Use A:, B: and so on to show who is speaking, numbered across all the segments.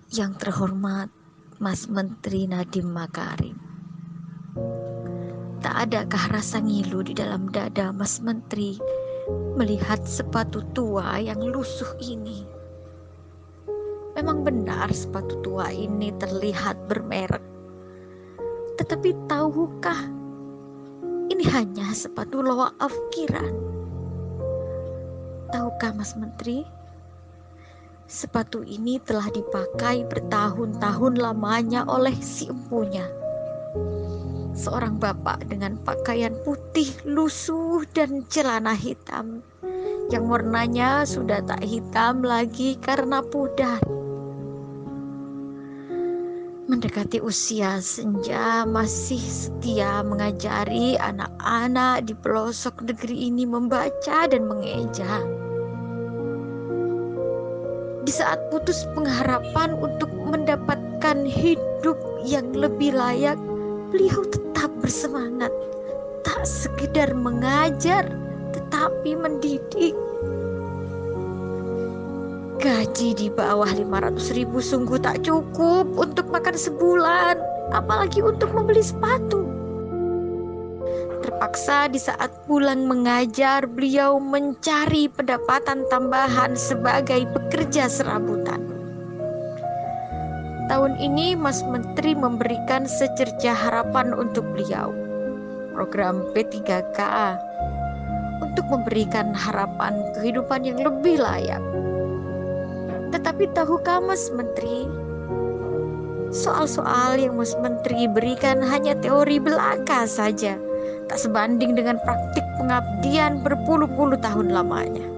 A: Yang terhormat Mas Menteri Nadiem Makarim, tak adakah rasa ngilu di dalam dada Mas Menteri melihat sepatu tua yang lusuh ini? Memang benar sepatu tua ini terlihat bermerek, tetapi tahukah ini hanya sepatu loaaf kiran? Tahukah Mas Menteri, sepatu ini telah dipakai bertahun-tahun lamanya oleh si empunya, seorang bapak dengan pakaian putih lusuh dan celana hitam yang warnanya sudah tak hitam lagi karena pudar. Mendekati usia senja, masih setia mengajari anak-anak di pelosok negeri ini membaca dan mengeja. Di saat putus pengharapan untuk mendapatkan hidup yang lebih layak, beliau tetap bersemangat, tak sekedar mengajar, tetapi mendidik. Gaji di bawah 500.000 sungguh tak cukup untuk makan sebulan, apalagi untuk membeli sepatu. Terpaksa di saat pulang mengajar, beliau mencari pendapatan tambahan sebagai pekerja serabutan. Tahun ini Mas Menteri memberikan secerca harapan untuk beliau, program P3K, untuk memberikan harapan kehidupan yang lebih layak. Tetapi tahukah Mas Menteri, soal-soal yang Mas Menteri berikan hanya teori belaka saja, tak sebanding dengan praktik pengabdian berpuluh-puluh tahun lamanya.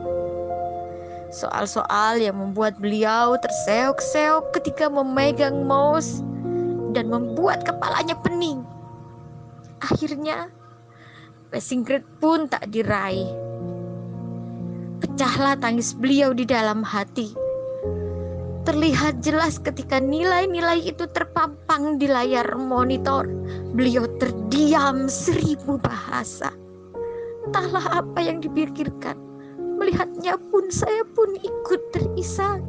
A: Soal-soal yang membuat beliau terseok-seok ketika memegang mouse dan membuat kepalanya pening. Akhirnya passing grade pun tak diraih. Pecahlah tangis beliau di dalam hati. Terlihat jelas ketika nilai-nilai itu terpampang di layar monitor. Beliau terdiam 1000 bahasa. Entahlah apa yang dipikirkan. Melihatnya pun saya pun ikut terisak.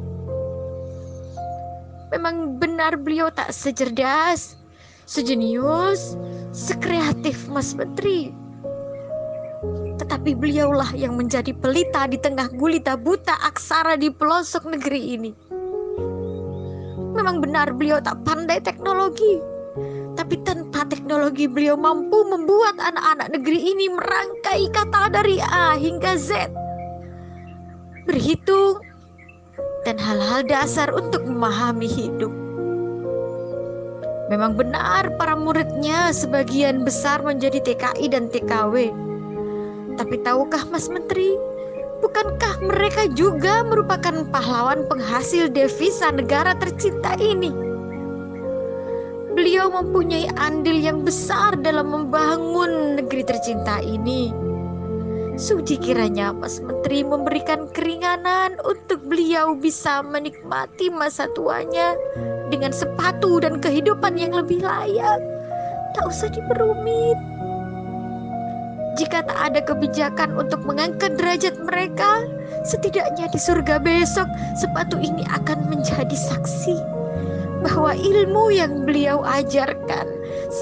A: Memang benar beliau tak secerdas, sejenius, sekreatif Mas Menteri. Tetapi beliaulah yang menjadi pelita di tengah gulita buta aksara di pelosok negeri ini. Memang benar beliau tak pandai teknologi, tapi tanpa teknologi beliau mampu membuat anak-anak negeri ini merangkai kata dari A hingga Z, berhitung, dan hal-hal dasar untuk memahami hidup. Memang benar para muridnya sebagian besar menjadi TKI dan TKW. Tapi tahukah Mas Menteri, bukankah mereka juga merupakan pahlawan penghasil devisa negara tercinta ini? Beliau mempunyai andil yang besar dalam membangun negeri tercinta ini. Sudi kiranya Mas Menteri memberikan keringanan untuk beliau bisa menikmati masa tuanya dengan sepatu dan kehidupan yang lebih layak. Tak usah diperumit. Jika tak ada kebijakan untuk mengangkat derajat mereka, setidaknya di surga besok sepatu ini akan menjadi saksi bahwa ilmu yang beliau ajarkan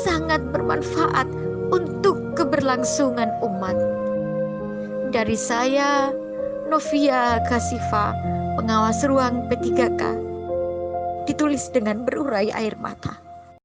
A: sangat bermanfaat untuk keberlangsungan umat. Dari saya, Novia Kasifa, pengawas ruang P3K, ditulis dengan berurai air mata.